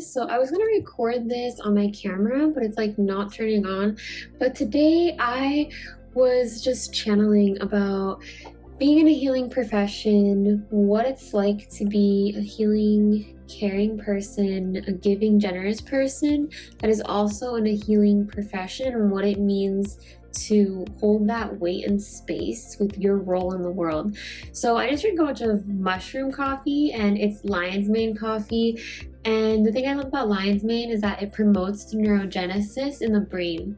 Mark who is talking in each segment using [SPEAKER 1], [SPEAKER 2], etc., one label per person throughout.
[SPEAKER 1] guys. So I was gonna record this on my camera, but it's like not turning on. But today I was just channeling about being in a healing profession, what it's like to be a healing, caring person, a giving, generous person that is also in a healing profession, and what it means to hold that weight and space with your role in the world. So I just drink a bunch of mushroom coffee, and it's lion's mane coffee. And the thing I love about lion's mane is that it promotes neurogenesis in the brain.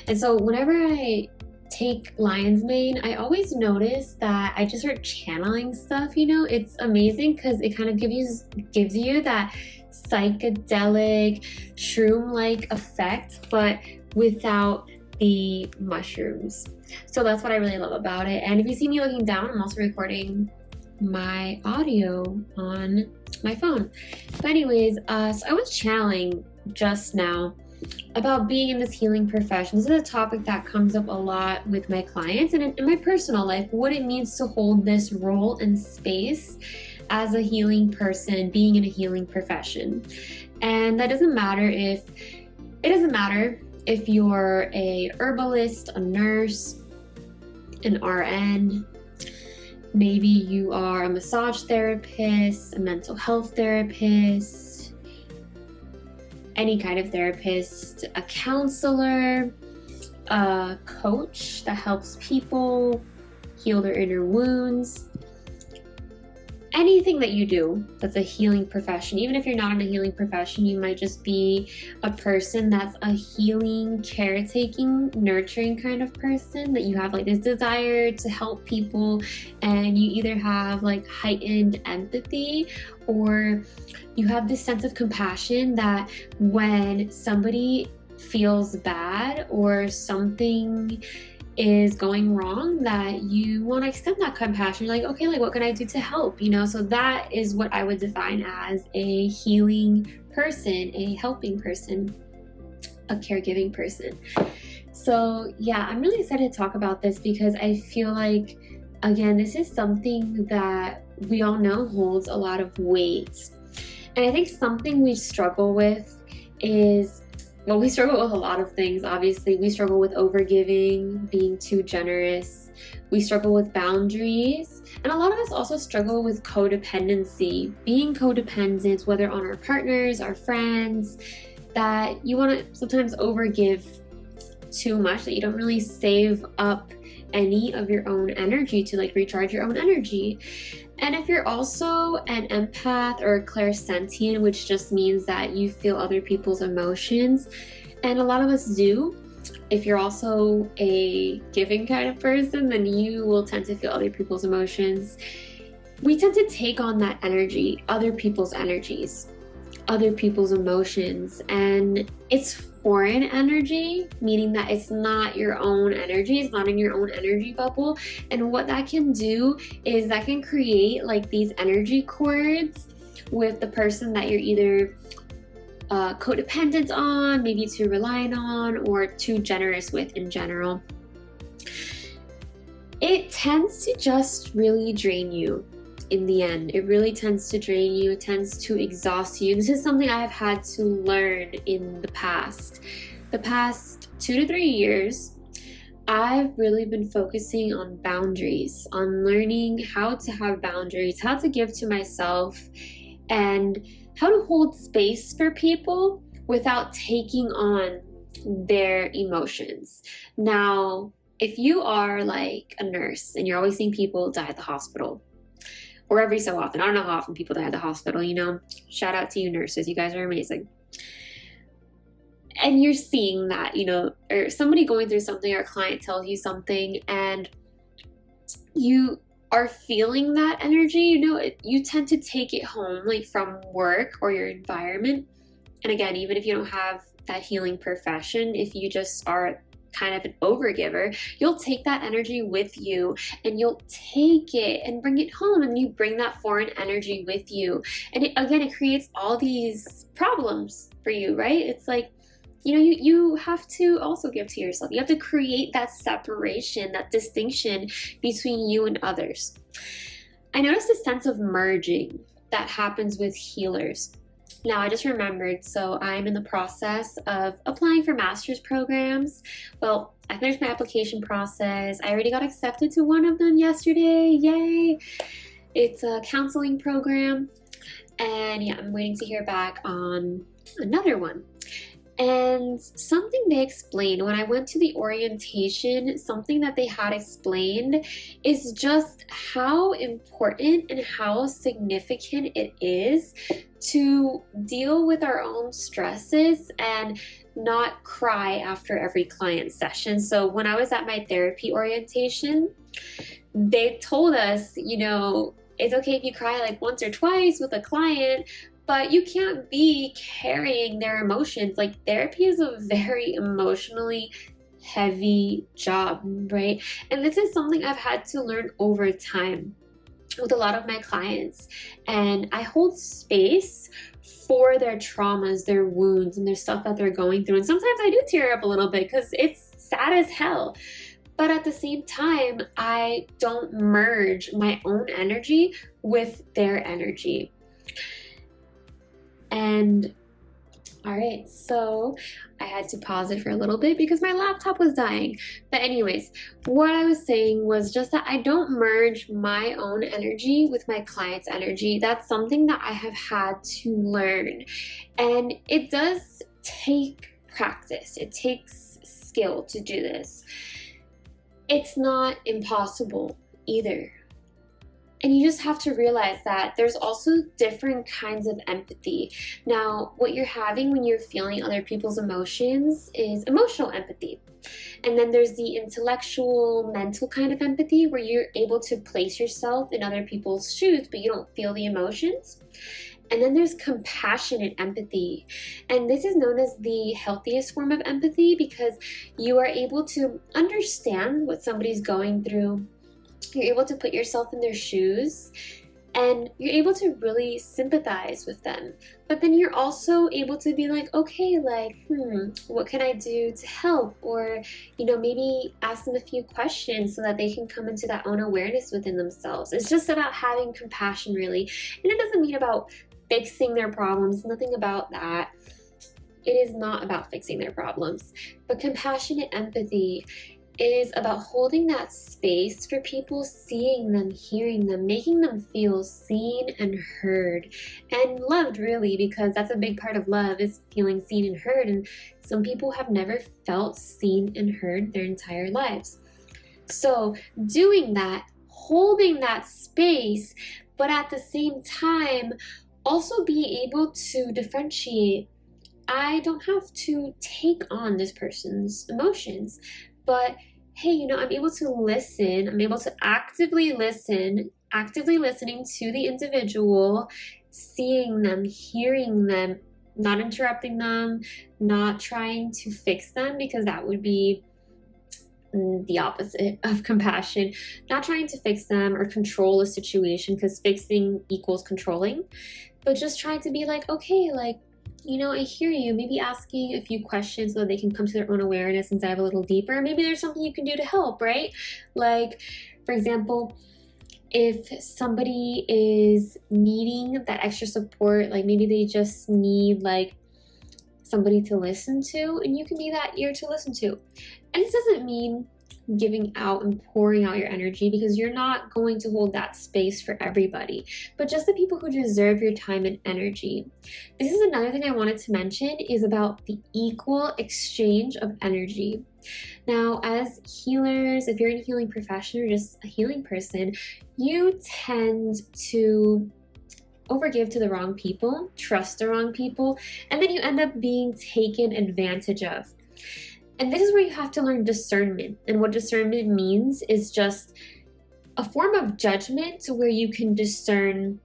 [SPEAKER 1] And so whenever I take lion's mane, I always notice that I just start channeling stuff. It's amazing because it kind of gives you that psychedelic shroom-like effect, but without the mushrooms. So that's what I really love about it. And if you see me looking down, I'm also recording my audio on my phone. But anyways, so I was channeling just now about being in this healing profession. This is a topic that comes up a lot with my clients and in my personal life, what it means to hold this role and space as a healing person, being in a healing profession. And that doesn't matter if you're a herbalist, a nurse, an RN, maybe you are a massage therapist, a mental health therapist, any kind of therapist, a counselor, a coach that helps people heal their inner wounds. Anything that you do that's a healing profession, even if you're not in a healing profession, you might just be a person that's a healing, caretaking, nurturing kind of person, that you have like this desire to help people, and you either have like heightened empathy or you have this sense of compassion that when somebody feels bad or something is going wrong, that you want to extend that compassion. You're like, okay, like what can I do to help? So that is what I would define as a healing person, a helping person, a caregiving person. So yeah, I'm really excited to talk about this because I feel like, again, this is something that we all know holds a lot of weight. And I think something we struggle with is, well, we struggle with a lot of things. Obviously, we struggle with overgiving, being too generous. We struggle with boundaries. And a lot of us also struggle with codependency, being codependent, whether on our partners, our friends, that you want to sometimes overgive too much, that you don't really save up any of your own energy to like recharge your own energy. And if you're also an empath or a clairsentient, which just means that you feel other people's emotions, and a lot of us do, if you're also a giving kind of person, then you will tend to feel other people's emotions. We tend to take on that energy, other people's energies, other people's emotions, and it's foreign energy, meaning that it's not your own energy, it's not in your own energy bubble. And what that can do is that can create like these energy cords with the person that you're either codependent on, maybe too reliant on, or too generous with in general. It tends to just really drain you. In the end, it really tends to drain you, it tends to exhaust you. This is something I have had to learn in the past 2 to 3 years. I've really been focusing on boundaries, on learning how to have boundaries, how to give to myself, and how to hold space for people without taking on their emotions. Now, if you are like a nurse and you're always seeing people die at the hospital, or every so often. I don't know how often people die at the hospital, Shout out to you nurses, you guys are amazing. And you're seeing that, or somebody going through something, or a client tells you something, and you are feeling that energy, you tend to take it home, like from work or your environment. And again, even if you don't have that healing profession, if you just are kind of an overgiver, you'll take that energy with you and you'll take it and bring it home, and you bring that foreign energy with you. And it creates all these problems for you, right? It's like, you have to also give to yourself. You have to create that separation, that distinction between you and others. I noticed a sense of merging that happens with healers. Now, I just remembered, so I'm in the process of applying for master's programs. Well, I finished my application process. I already got accepted to one of them yesterday. Yay! It's a counseling program. And yeah, I'm waiting to hear back on another one. And something they explained when I went to the orientation, something that they had explained is just how important and how significant it is to deal with our own stresses and not cry after every client session. So when I was at my therapy orientation, they told us, it's okay if you cry like once or twice with a client, but you can't be carrying their emotions. Like, therapy is a very emotionally heavy job, right? And this is something I've had to learn over time with a lot of my clients. And I hold space for their traumas, their wounds, and their stuff that they're going through. And sometimes I do tear up a little bit because it's sad as hell. But at the same time, I don't merge my own energy with their energy. And all right, so I had to pause it for a little bit because my laptop was dying. But anyways, what I was saying was just that I don't merge my own energy with my client's energy. That's something that I have had to learn. And it does take practice. It takes skill to do this. It's not impossible either. And you just have to realize that there's also different kinds of empathy. Now, what you're having when you're feeling other people's emotions is emotional empathy. And then there's the intellectual, mental kind of empathy where you're able to place yourself in other people's shoes, but you don't feel the emotions. And then there's compassionate empathy. And this is known as the healthiest form of empathy because you are able to understand what somebody's going through. You're able to put yourself in their shoes and you're able to really sympathize with them. But then you're also able to be like, okay, what can I do to help? Or, maybe ask them a few questions so that they can come into that own awareness within themselves. It's just about having compassion, really. And it doesn't mean about fixing their problems, nothing about that. It is not about fixing their problems. But compassionate empathy is about holding that space for people, seeing them, hearing them, making them feel seen and heard and loved, really, because that's a big part of love, is feeling seen and heard. And some people have never felt seen and heard their entire lives. So doing that, holding that space, but at the same time also being able to differentiate. I don't have to take on this person's emotions, but hey, I'm able to listen. I'm able to actively listening to the individual, seeing them, hearing them, not interrupting them, not trying to fix them, because that would be the opposite of compassion. Not trying to fix them or control a situation, because fixing equals controlling, but just trying to be like, okay, I hear you, maybe asking a few questions so that they can come to their own awareness and dive a little deeper. Maybe there's something you can do to help, right? Like, for example, if somebody is needing that extra support, like maybe they just need somebody to listen to, and you can be that ear to listen to. And this doesn't mean giving out and pouring out your energy, because you're not going to hold that space for everybody, but just the people who deserve your time and energy. This is another thing I wanted to mention, is about the equal exchange of energy. Now, as healers, if you're in a healing profession or just a healing person, you tend to overgive to the wrong people, trust the wrong people, and then you end up being taken advantage of. And this is where you have to learn discernment. And what discernment means is just a form of judgment where you can discern,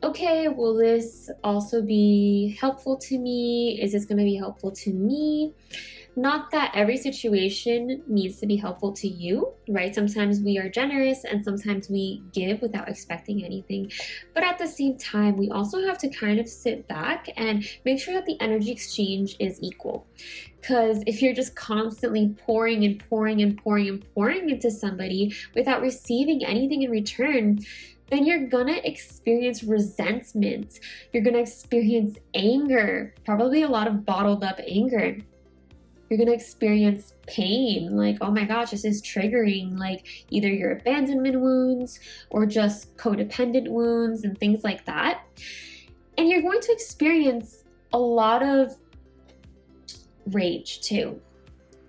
[SPEAKER 1] okay, will this also be helpful to me? Is this going to be helpful to me? Not that every situation needs to be helpful to you, right? Sometimes we are generous and sometimes we give without expecting anything. But at the same time, we also have to kind of sit back and make sure that the energy exchange is equal. Because if you're just constantly pouring and pouring and pouring and pouring into somebody without receiving anything in return, then you're gonna experience resentment. You're gonna experience anger, probably a lot of bottled up anger. You're gonna experience pain, like, oh my gosh, this is triggering, like either your abandonment wounds or just codependent wounds and things like that. And you're going to experience a lot of rage too,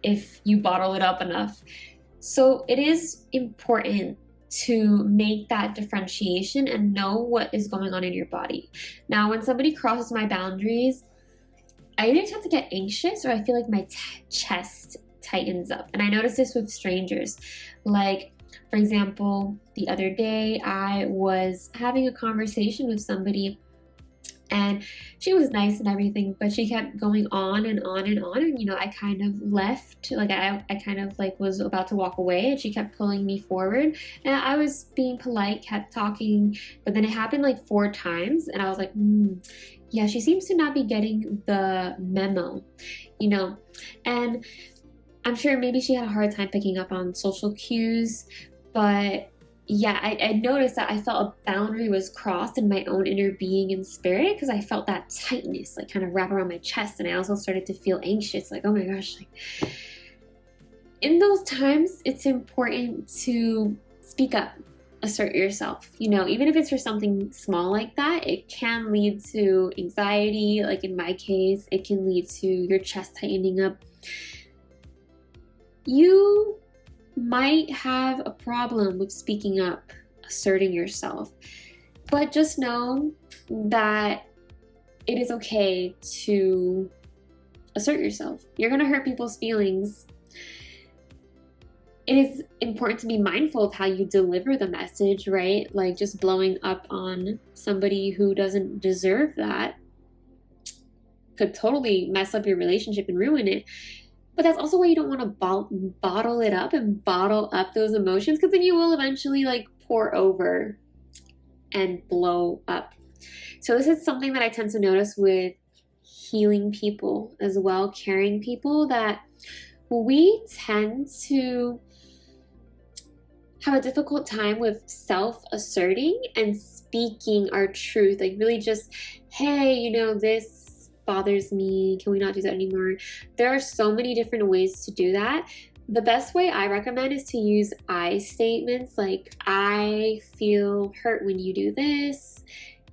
[SPEAKER 1] if you bottle it up enough. So it is important to make that differentiation and know what is going on in your body. Now, when somebody crosses my boundaries, I either tend to get anxious or I feel like my chest tightens up. And I notice this with strangers. Like, for example, the other day I was having a conversation with somebody and she was nice and everything, but she kept going on and on and on. And, I kind of left, like I kind of like was about to walk away and she kept pulling me forward. And I was being polite, kept talking, but then it happened like 4 times. And I was like, yeah, she seems to not be getting the memo, and I'm sure maybe she had a hard time picking up on social cues, but yeah, I noticed that I felt a boundary was crossed in my own inner being and spirit, because I felt that tightness like kind of wrap around my chest, and I also started to feel anxious, like, oh my gosh, like in those times, it's important to speak up, assert yourself, even if it's for something small like that. It can lead to anxiety. Like in my case, it can lead to your chest tightening up. You might have a problem with speaking up, asserting yourself, but just know that it is okay to assert yourself. You're gonna hurt people's feelings. It is important to be mindful of how you deliver the message, right? Like just blowing up on somebody who doesn't deserve that could totally mess up your relationship and ruin it. But that's also why you don't want to bottle it up and bottle up those emotions, because then you will eventually like pour over and blow up. So this is something that I tend to notice with healing people as well, caring people, that we tend to have a difficult time with self-asserting and speaking our truth. Like really just, hey, this bothers me. Can we not do that anymore? There are so many different ways to do that. The best way I recommend is to use I statements, like, I feel hurt when you do this.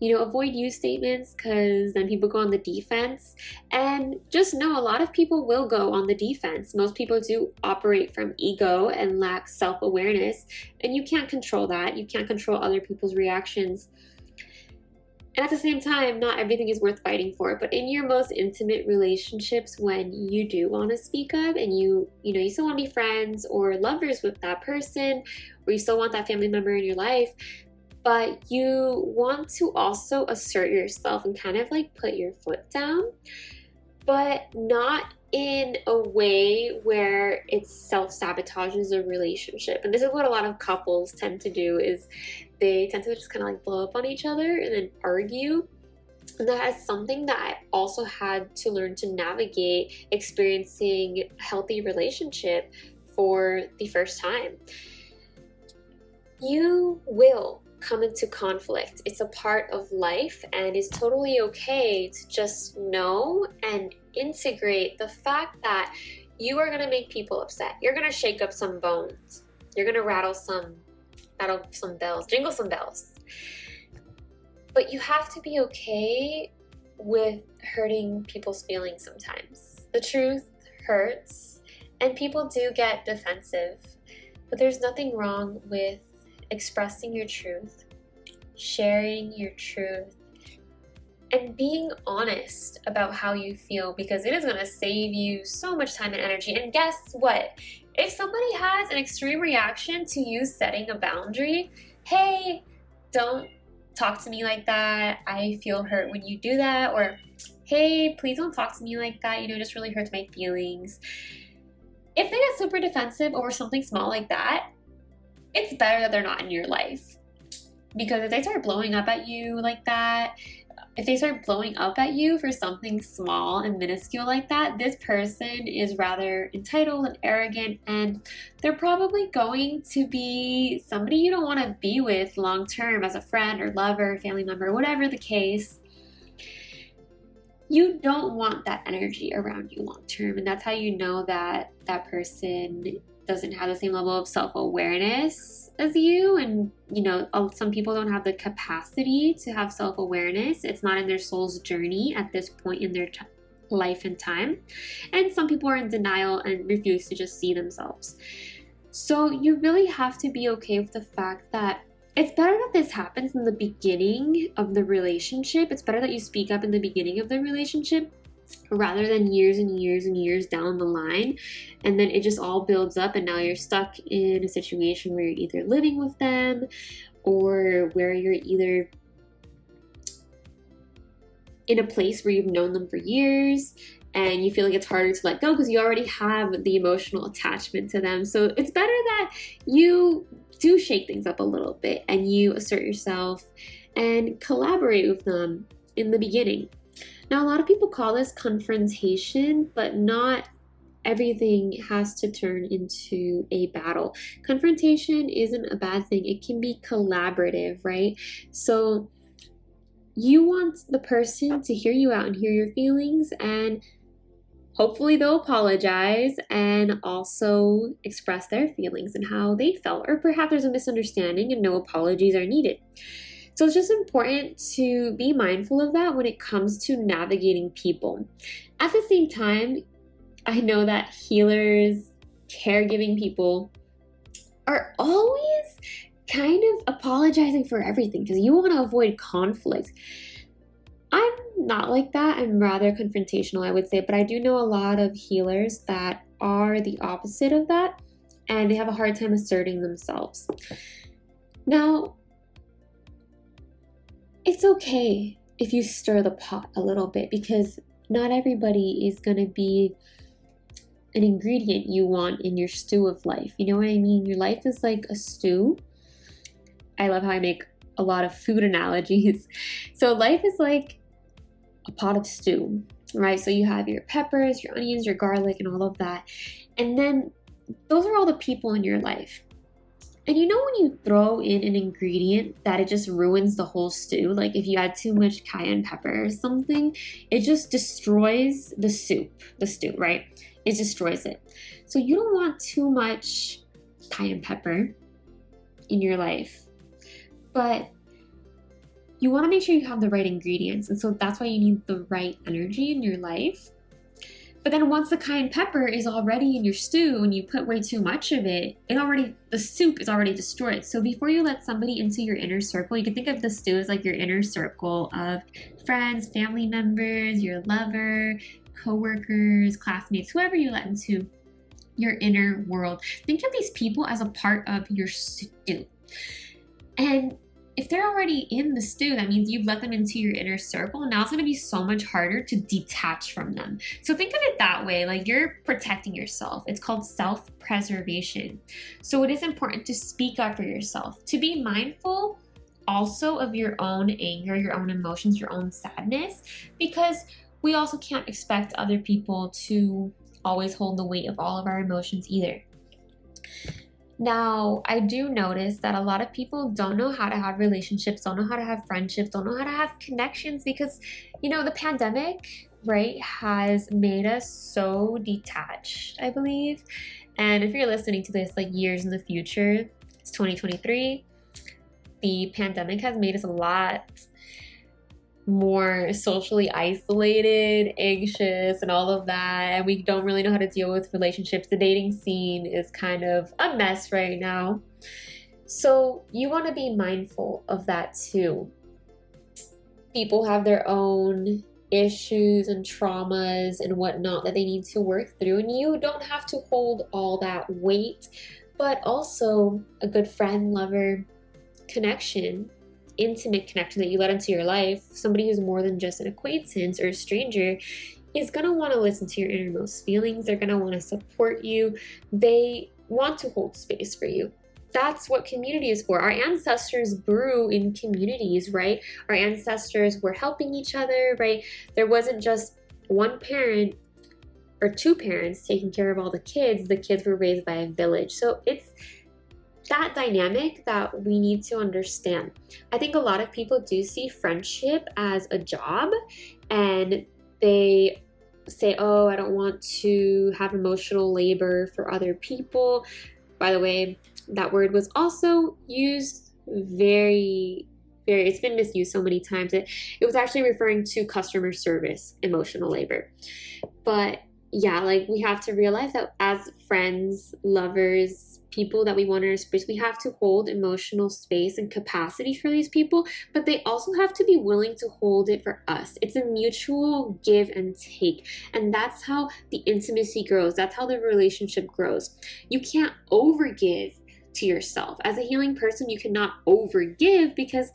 [SPEAKER 1] Avoid you statements, because then people go on the defense. And just know a lot of people will go on the defense. Most people do operate from ego and lack self-awareness, and you can't control that. You can't control other people's reactions. And at the same time, not everything is worth fighting for. But in your most intimate relationships, when you do want to speak up and you still want to be friends or lovers with that person, or you still want that family member in your life, but you want to also assert yourself and kind of like put your foot down, but not in a way where it self-sabotages a relationship. And this is what a lot of couples tend to do, is they tend to just kind of like blow up on each other and then argue. And that is something that I also had to learn to navigate, experiencing a healthy relationship for the first time. You will come into conflict. It's a part of life, and it's totally okay to just know and integrate the fact that you are going to make people upset. You're going to shake up some bones. You're going to rattle some bells, jingle some bells. But you have to be okay with hurting people's feelings sometimes. The truth hurts, and people do get defensive, but there's nothing wrong with expressing your truth, sharing your truth, and being honest about how you feel, because it is going to save you so much time and energy. And guess what? If somebody has an extreme reaction to you setting a boundary, hey, don't talk to me like that. I feel hurt when you do that. Or, hey, please don't talk to me like that. It just really hurts my feelings. If they get super defensive over something small like that, it's better that they're not in your life. Because if they start blowing up at you like that, if they start blowing up at you for something small and minuscule like that, this person is rather entitled and arrogant, and they're probably going to be somebody you don't want to be with long term as a friend or lover, family member, whatever the case. You don't want that energy around you long term, and that's how you know that that person doesn't have the same level of self-awareness as you. And some people don't have the capacity to have self-awareness. It's not in their soul's journey at this point in their life and time. And some people are in denial and refuse to just see themselves. So you really have to be okay with the fact that it's better that this happens in the beginning of the relationship. It's better that you speak up in the beginning of the relationship rather than years and years and years down the line, and then it just all builds up, and now you're stuck in a situation where you're either living with them or where you're either in a place where you've known them for years and you feel like it's harder to let go because you already have the emotional attachment to them. So it's better that you do shake things up a little bit and you assert yourself and collaborate with them in the beginning. Now, a lot of people call this confrontation, but not everything has to turn into a battle. Confrontation isn't a bad thing. It can be collaborative, right? So you want the person to hear you out and hear your feelings, and hopefully they'll apologize and also express their feelings and how they felt, or perhaps there's a misunderstanding and no apologies are needed. So it's just important to be mindful of that when it comes to navigating people. At the same time, I know that healers, caregiving people are always kind of apologizing for everything because you want to avoid conflict. I'm not like that. I'm rather confrontational, I would say, but I do know a lot of healers that are the opposite of that, and they have a hard time asserting themselves. Now, it's okay if you stir the pot a little bit, because not everybody is going to be an ingredient you want in your stew of life. You know what I mean? Your life is like a stew. I love how I make a lot of food analogies. So life is like a pot of stew, right? So you have your peppers, your onions, your garlic, and all of that. And then those are all the people in your life. And you know when you throw in an ingredient that it just ruins the whole stew? Like if you add too much cayenne pepper or something, it just destroys the stew, right? It destroys it. So you don't want too much cayenne pepper in your life, but you want to make sure you have the right ingredients. And so that's why you need the right energy in your life. But then once the cayenne pepper is already in your stew and you put way too much of it, the soup is already destroyed. So before you let somebody into your inner circle, you can think of the stew as like your inner circle of friends, family members, your lover, coworkers, classmates, whoever you let into your inner world. Think of these people as a part of your stew. And if they're already in the stew, that means you've let them into your inner circle. Now it's going to be so much harder to detach from them. So think of it that way, like you're protecting yourself. It's called self-preservation. So it is important to speak up for yourself, to be mindful also of your own anger, your own emotions, your own sadness, because we also can't expect other people to always hold the weight of all of our emotions either. Now, I do notice that a lot of people don't know how to have relationships, don't know how to have friendships, don't know how to have connections because, the pandemic, right, has made us so detached, I believe. And if you're listening to this like years in the future, it's 2023, the pandemic has made us a lot more socially isolated, anxious, and all of that, and we don't really know how to deal with relationships. The dating scene is kind of a mess right now, so you want to be mindful of that too. People have their own issues and traumas and whatnot that they need to work through, and you don't have to hold all that weight, but also a good friend, lover, connection, intimate connection that you let into your life, somebody who's more than just an acquaintance or a stranger, is going to want to listen to your innermost feelings. They're going to want to support you. They want to hold space for you. that's what community is for. Our ancestors grew in communities, right? Our ancestors were helping each other, right? There wasn't just one parent or two parents taking care of all the kids were raised by a village. So it's that dynamic that we need to understand. I think a lot of people do see friendship as a job, and they say, oh, I don't want to have emotional labor for other people. By the way, that word was also used it's been misused so many times. It was actually referring to customer service, emotional labor. But yeah, like we have to realize that as friends, lovers, people that we want in our space, we have to hold emotional space and capacity for these people, but they also have to be willing to hold it for us. It's a mutual give and take. And that's how the intimacy grows. That's how the relationship grows. You can't overgive to yourself. As a healing person, you cannot overgive, because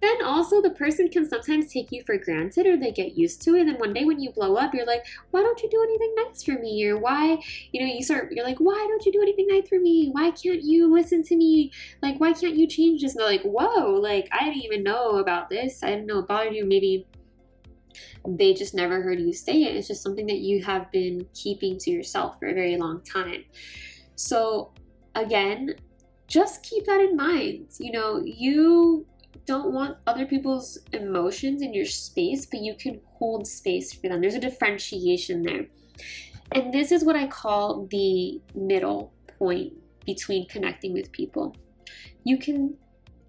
[SPEAKER 1] then also the person can sometimes take you for granted, or they get used to it. And then one day when you blow up, you're like, why don't you do anything nice for me? Or why, you're like, why don't you do anything nice for me? Why can't you listen to me? Like, why can't you change this? And they're like, whoa, like, I didn't even know about this. I didn't know it bothered you. Maybe they just never heard you say it. It's just something that you have been keeping to yourself for a very long time. So again, just keep that in mind. You don't want other people's emotions in your space, but you can hold space for them. There's a differentiation there. And this is what I call the middle point between connecting with people. You can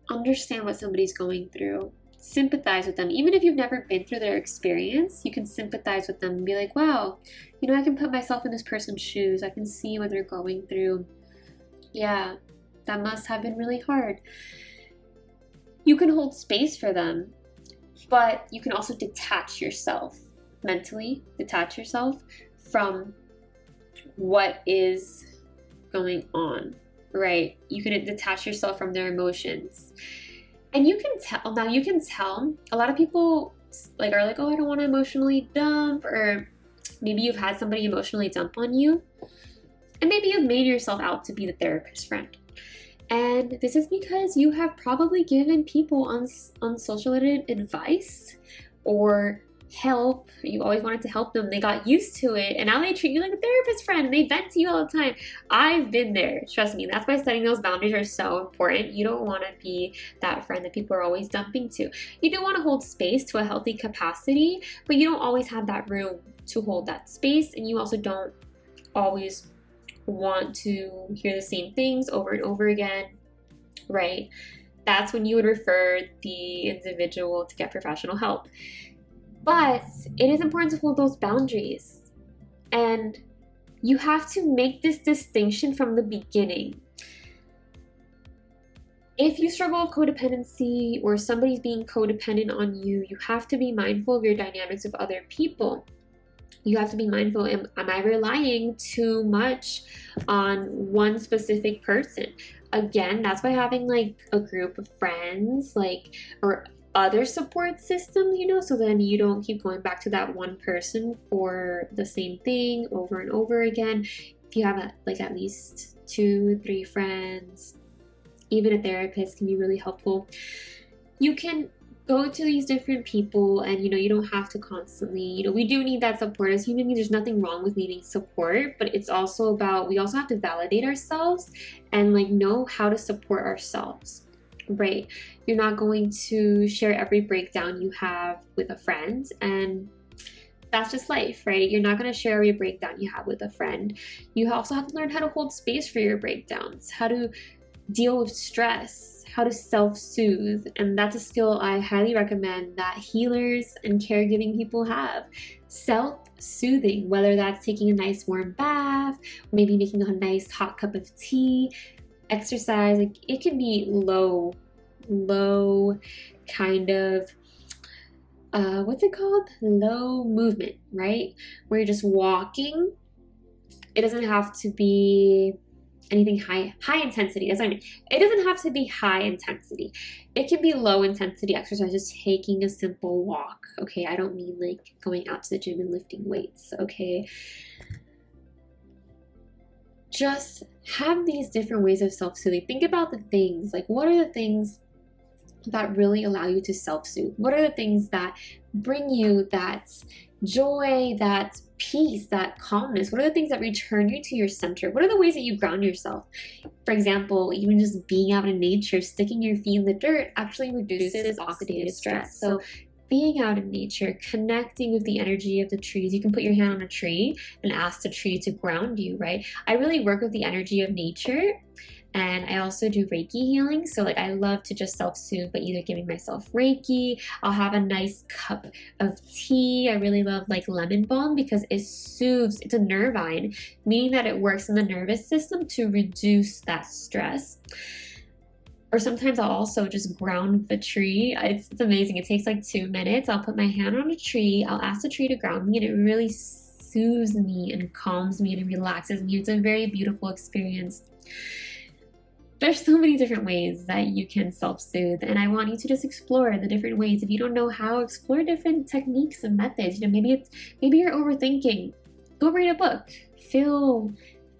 [SPEAKER 1] understand what somebody's going through, sympathize with them. Even if you've never been through their experience, you can sympathize with them and be like, wow, I can put myself in this person's shoes. I can see what they're going through. Yeah, that must have been really hard. You can hold space for them, but you can also detach yourself mentally, detach yourself from what is going on, right? You can detach yourself from their emotions. And you can tell, a lot of people are like, oh, I don't want to emotionally dump, or maybe you've had somebody emotionally dump on you, and maybe you've made yourself out to be the therapist friend. And this is because you have probably given people unsolicited advice or help. You always wanted to help them. They got used to it, and now they treat you like a therapist friend, and they vent to you all the time. I've been there. Trust me. That's why setting those boundaries are so important. You don't want to be that friend that people are always dumping to. You do want to hold space to a healthy capacity, but you don't always have that room to hold that space, and you also don't always want to hear the same things over and over again, right? That's when you would refer the individual to get professional help. But it is important to hold those boundaries, and you have to make this distinction from the beginning. If you struggle with codependency, or somebody's being codependent on you, you have to be mindful of your dynamics with other people. You have to be mindful, am I relying too much on one specific person? Again, that's why having a group of friends, or other support systems, so then you don't keep going back to that one person for the same thing over and over again. If you have at least 2-3 friends, even a therapist can be really helpful. You can go to these different people, and you don't have to constantly, we do need that support as human beings. There's nothing wrong with needing support, but it's also about, we also have to validate ourselves and know how to support ourselves, right? You're not going to share every breakdown you have with a friend, and that's just life, right? You're not going to share every breakdown you have with a friend. You also have to learn how to hold space for your breakdowns, how to deal with stress, how to self-soothe. And that's a skill I highly recommend that healers and caregiving people have. Self-soothing, whether that's taking a nice warm bath, maybe making a nice hot cup of tea, exercise. It can be low kind of what's it called? Low movement, right? Where you're just walking. It doesn't have to be anything high intensity. That's what I mean. It doesn't have to be high intensity. It can be low intensity exercise, just taking a simple walk. Okay, I don't mean going out to the gym and lifting weights. Okay. just have these different ways of self-soothing. Think about the things, like what are the things that really allow you to self-soothe? What are the things that bring you that joy, that peace, that calmness? What are the things that return you to your center? What are the ways that you ground yourself? For example, even just being out in nature, sticking your feet in the dirt actually reduces oxidative stress. So being out in nature, connecting with the energy of the trees. You can put your hand on a tree and ask the tree to ground you, right? I really work with the energy of nature. And I also do Reiki healing. So like I love to just self-soothe by either giving myself Reiki. I'll have a nice cup of tea. I really love like lemon balm because it soothes, it's a nervine, meaning that it works in the nervous system to reduce that stress. Or sometimes I'll also just ground the tree. It's amazing. It takes like 2 minutes. I'll put my hand on a tree. I'll ask the tree to ground me, and it really soothes me and calms me and relaxes me. It's a very beautiful experience. There's so many different ways that you can self-soothe, and I want you to just explore the different ways. If you don't know how, explore different techniques and methods. You know, maybe you're overthinking. Go read a book. Fill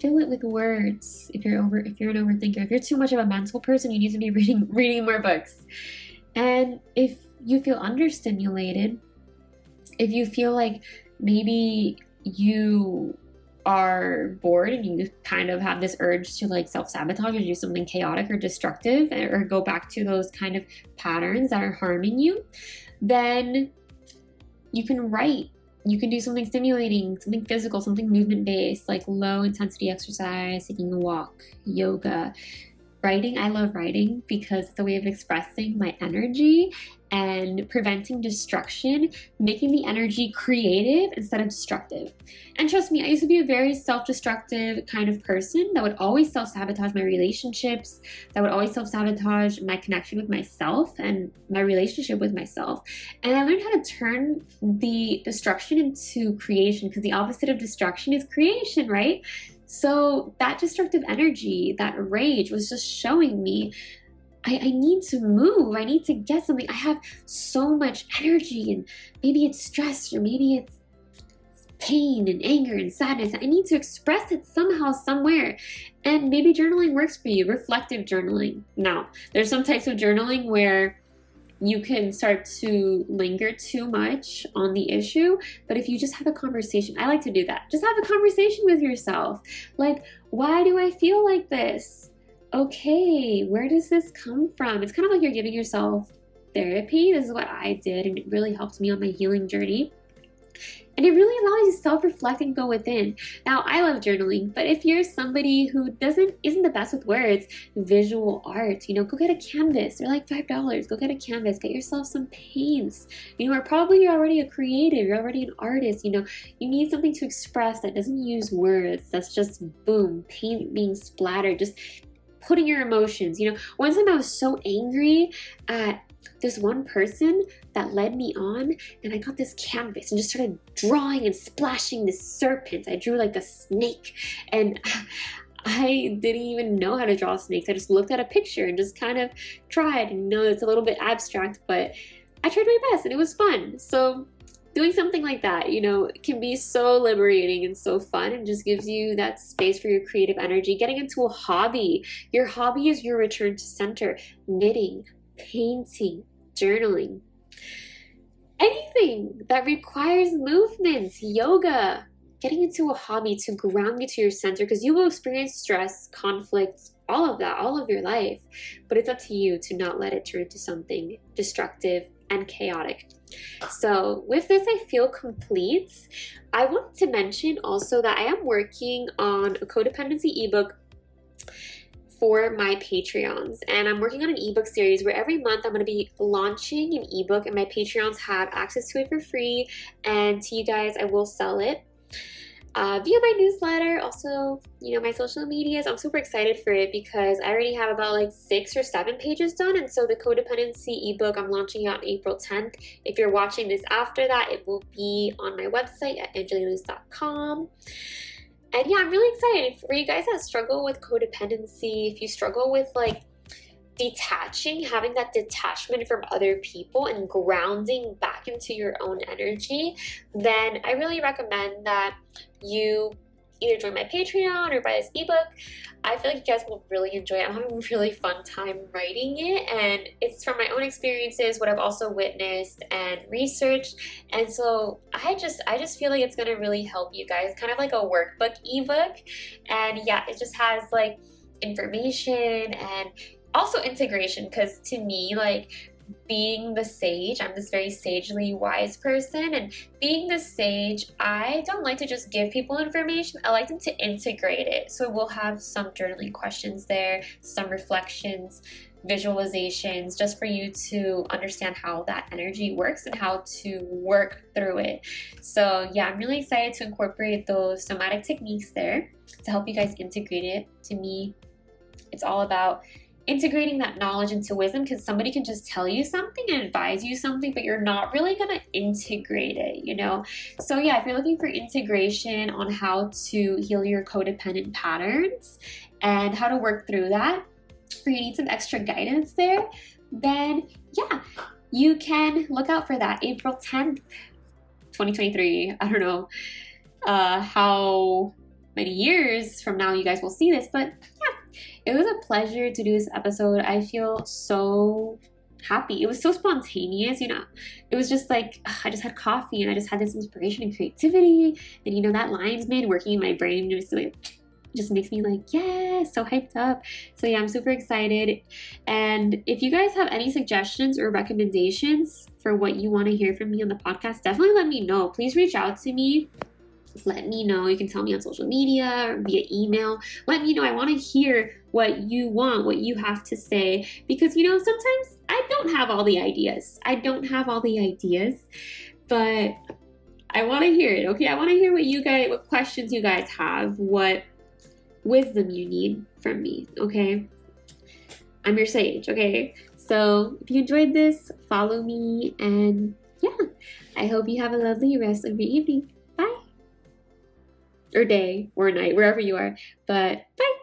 [SPEAKER 1] it with words. If you're an overthinker, if you're too much of a mental person, you need to be reading more books. And if you feel understimulated, if you feel like maybe you are bored and you kind of have this urge to like self-sabotage or do something chaotic or destructive or go back to those kind of patterns that are harming you, then you can write. You can do something stimulating, something physical, something movement-based, like low-intensity exercise, taking a walk, yoga. Writing, I love writing because it's a way of expressing my energy and preventing destruction, making the energy creative instead of destructive. And trust me, I used to be a very self-destructive kind of person that would always self-sabotage my relationships, that would always self-sabotage my connection with myself and my relationship with myself. And I learned how to turn the destruction into creation, because the opposite of destruction is creation, right? So that destructive energy, that rage was just showing me I need to move. I need to get something. I have so much energy, and maybe it's stress, or maybe it's pain and anger and sadness. I need to express it somehow, somewhere. And maybe journaling works for you, reflective journaling. Now, there's some types of journaling where you can start to linger too much on the issue. But if you just have a conversation, I like to do that. Just have a conversation with yourself. Like, why do I feel like this? Okay, where does this come from? It's kind of like you're giving yourself therapy. This is what I did, and it really helped me on my healing journey. And it really allows you to self-reflect and go within. Now, I love journaling, but if you're somebody who isn't the best with words, visual art, go get a canvas. They're like $5. Go get a canvas. Get yourself some paints. Or probably you're already a creative. You're already an artist. You need something to express that doesn't use words. That's just boom, paint being splattered. Just putting your emotions. One time I was so angry at this one person that led me on, and I got this canvas and just started drawing and splashing this serpent. I drew like a snake, and I didn't even know how to draw snakes. I just looked at a picture and just kind of tried. And it's a little bit abstract, but I tried my best and it was fun. So doing something like that, can be so liberating and so fun, and just gives you that space for your creative energy. Getting into a hobby. Your hobby is your return to center. Knitting, painting, journaling. Anything that requires movement, yoga. Getting into a hobby to ground you to your center, because you will experience stress, conflict, all of that, all of your life. But it's up to you to not let it turn into something destructive and chaotic. So with this, I feel complete. I wanted to mention also that I am working on a codependency ebook for my Patreons, and I'm working on an ebook series where every month I'm going to be launching an ebook, and my Patreons have access to it for free, and to you guys I will sell it via my newsletter, also my social medias. I'm super excited for it because I already have about like 6 or 7 pages done, and so the codependency ebook I'm launching out on April 10th. If you're watching this after that, it will be on my website at angeliluz.com. And yeah, I'm really excited for you guys that struggle with codependency. If you struggle with like detaching, having that detachment from other people and grounding back into your own energy, then I really recommend that you either join my Patreon or buy this ebook. I feel like you guys will really enjoy it. I'm having a really fun time writing it, and it's from my own experiences, what I've also witnessed and researched. And so I just feel like it's gonna really help you guys, kind of like a workbook ebook. And yeah, it just has like information and also integration, because to me, like, being the sage, I'm this very sagely wise person, and being the sage, I don't like to just give people information. I like them to integrate it. So we'll have some journaling questions there, some reflections, visualizations, just for you to understand how that energy works and how to work through it. So yeah, I'm really excited to incorporate those somatic techniques there to help you guys integrate it. To me, it's all about integrating that knowledge into wisdom, because somebody can just tell you something and advise you something, but you're not really going to integrate it, you know? So yeah, if you're looking for integration on how to heal your codependent patterns and how to work through that, or you need some extra guidance there, then yeah, you can look out for that. April 10th, 2023. I don't know how many years from now you guys will see this, but yeah, it was a pleasure to do this episode. I feel so happy. It was so spontaneous, you know. It was just like, I just had coffee and I just had this inspiration and creativity, and you know, that lion's mane working in my brain just makes me like, yeah, so hyped up. So yeah, I'm super excited. And if you guys have any suggestions or recommendations for what you want to hear from me on the podcast, definitely let me know. Please reach out to me. Let me know. You can tell me on social media or via email. Let me know. I want to hear what you want, what you have to say, because, you know, sometimes I don't have all the ideas. But I want to hear it. Okay, I want to hear what questions you guys have, what wisdom you need from me. Okay, I'm your sage. Okay, so if you enjoyed this, follow me, and yeah, I hope you have a lovely rest of your evening. Bye. Or day or night, wherever you are. But bye.